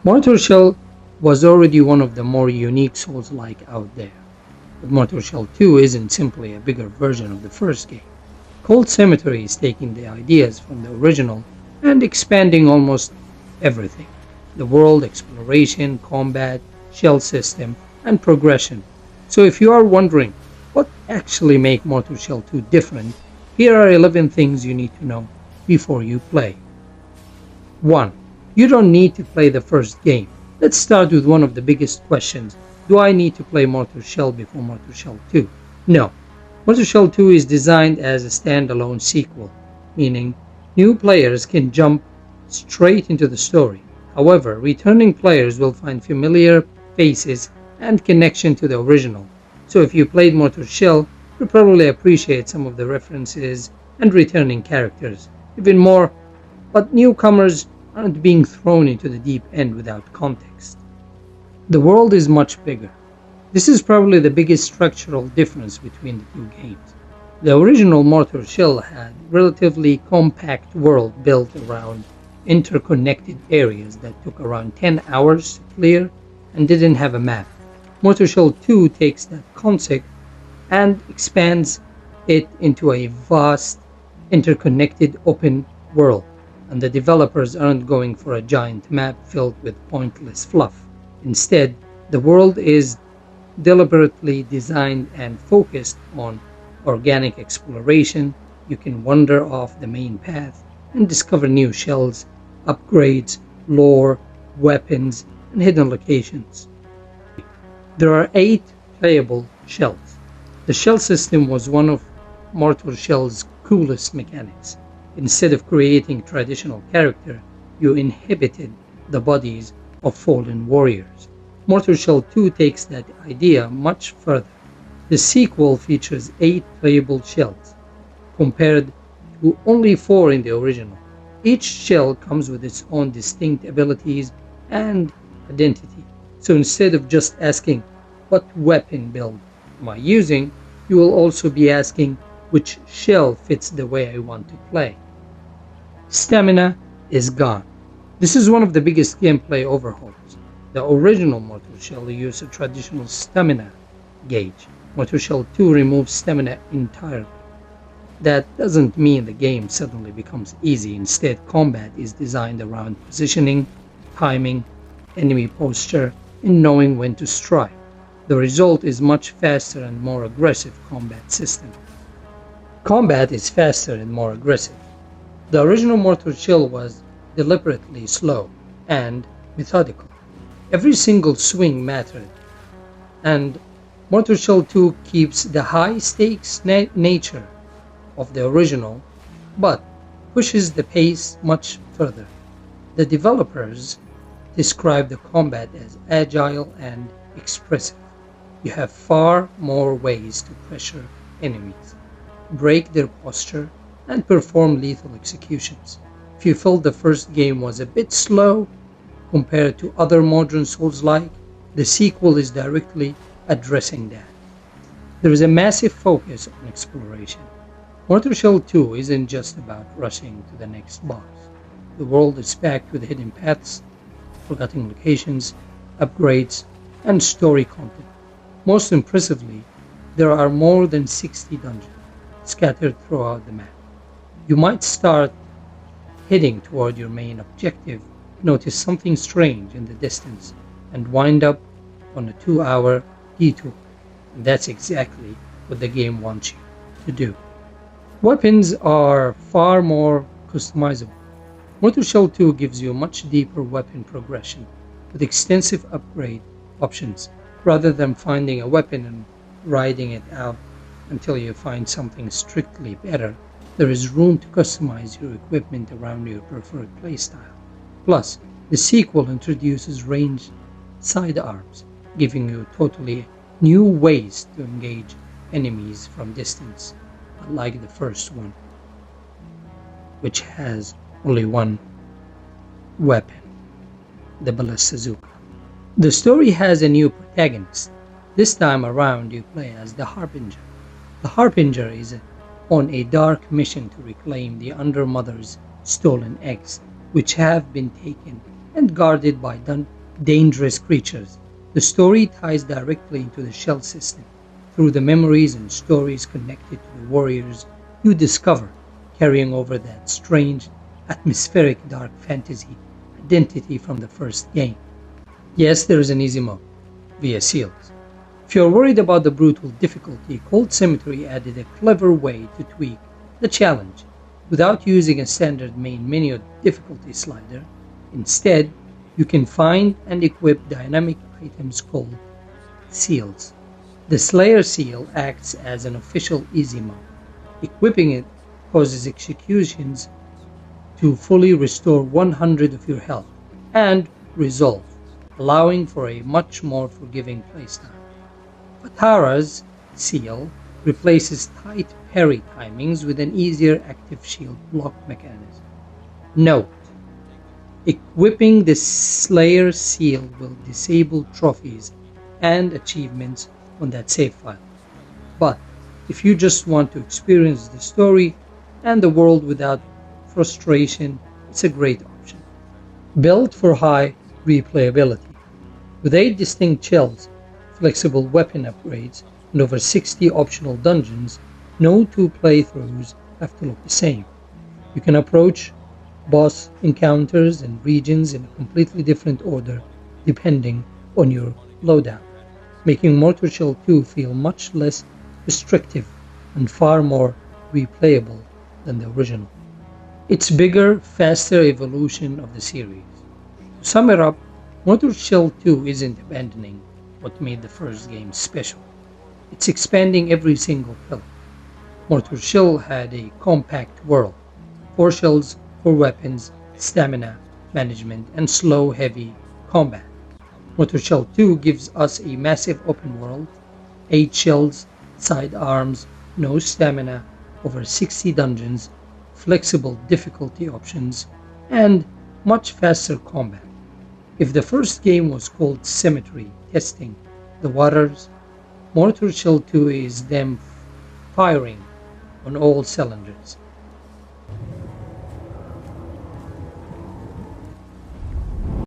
Mortal Shell was already one of the more unique Souls-like out there, but Mortal Shell 2 isn't simply a bigger version of the first game. Called Symmetry is taking the ideas from the original and expanding almost everything: the world, exploration, combat, shell system, and progression. So if you are wondering what actually makes Mortal Shell 2 different, here are 11 things you need to know before you play. 1. You don't need to play the first game. Let's start with one of the biggest questions. Do I need to play Mortal Shell before Mortal Shell 2? No. Mortal Shell 2 is designed as a standalone sequel, meaning new players can jump straight into the story. However, returning players will find familiar faces and connection to the original. So if you played Mortal Shell, you'll probably appreciate some of the references and returning characters even more, but newcomers aren't being thrown into the deep end without context. The world is much bigger. This is probably the biggest structural difference between the two games. The original Mortal Shell had a relatively compact world built around interconnected areas that took around 10 hours to clear and didn't have a map. Mortal Shell 2 takes that concept and expands it into a vast, interconnected open world, and the developers aren't going for a giant map filled with pointless fluff. Instead, the world is deliberately designed and focused on organic exploration. You can wander off the main path and discover new shells, upgrades, lore, weapons, and hidden locations. There are 8 playable shells. The shell system was one of Mortal Shell's coolest mechanics. Instead of creating traditional character, you inhabited the bodies of fallen warriors. Mortal Shell 2 takes that idea much further. The sequel features 8 playable shells, compared to only 4 in the original. Each shell comes with its own distinct abilities and identity. So instead of just asking, what weapon build am I using, you will also be asking, which shell fits the way I want to play. Stamina is gone. This is one of the biggest gameplay overhauls. The original Mortal Shell used a traditional stamina gauge. Mortal Shell 2 removes stamina entirely. That doesn't mean the game suddenly becomes easy. Instead, combat is designed around positioning, timing, enemy posture, and knowing when to strike. The result is much faster and more aggressive combat system. Combat is faster and more aggressive. The original Mortal Shell was deliberately slow and methodical. Every single swing mattered, and Mortal Shell 2 keeps the high-stakes nature of the original, but pushes the pace much further. The developers describe the combat as agile and expressive. You have far more ways to pressure enemies, break their posture, and perform lethal executions. If you felt the first game was a bit slow compared to other modern Souls-like, the sequel is directly addressing that. There is a massive focus on exploration. Mortal Shell 2 isn't just about rushing to the next boss. The world is packed with hidden paths, forgotten locations, upgrades, and story content. Most impressively, there are more than 60 dungeons scattered throughout the map. You might start heading toward your main objective, notice something strange in the distance, and wind up on a 2-hour detour. And that's exactly what the game wants you to do. Weapons are far more customizable. Mortal Shell 2 gives you a much deeper weapon progression with extensive upgrade options. Rather than finding a weapon and riding it out until you find something strictly better, there is room to customize your equipment around your preferred playstyle. Plus, the sequel introduces ranged sidearms, giving you totally new ways to engage enemies from distance, unlike the first one, which has only one weapon, the Ballistazooka. The story has a new protagonist. This time around you play as the Harbinger. The Harbinger is on a dark mission to reclaim the Undermother's stolen eggs, which have been taken and guarded by dangerous creatures. The story ties directly into the shell system through the memories and stories connected to the warriors you discover, carrying over that strange, atmospheric dark fantasy identity from the first game. Yes, there is an easy mode, via seals. If you're worried about the brutal difficulty, Cold Symmetry added a clever way to tweak the challenge without using a standard main menu difficulty slider. Instead, you can find and equip dynamic items called seals. The Slayer seal acts as an official easy mode. Equipping it causes executions to fully restore 100 of your health and resolve, allowing for a much more forgiving playstyle. Patara's seal replaces tight parry timings with an easier active shield block mechanism. Note: equipping the Slayer seal will disable trophies and achievements on that save file. But if you just want to experience the story and the world without frustration, it's a great option. Built for high replayability. With 8 distinct shells, flexible weapon upgrades, and over 60 optional dungeons, no 2 playthroughs have to look the same. You can approach boss encounters and regions in a completely different order depending on your loadout, making Mortal Shell 2 feel much less restrictive and far more replayable than the original. It's bigger, faster evolution of the series. To sum it up, Mortal Shell 2 isn't abandoning what made the first game special. It's expanding every single pillar. Mortal Shell had a compact world, 4 shells for weapons, stamina management, and slow, heavy combat. Mortal Shell 2 gives us a massive open world, 8 shells, side arms, no stamina, over 60 dungeons, flexible difficulty options, and much faster combat. If the first game was called Symmetry, testing the waters, Mortal Shell 2 is them firing on all cylinders.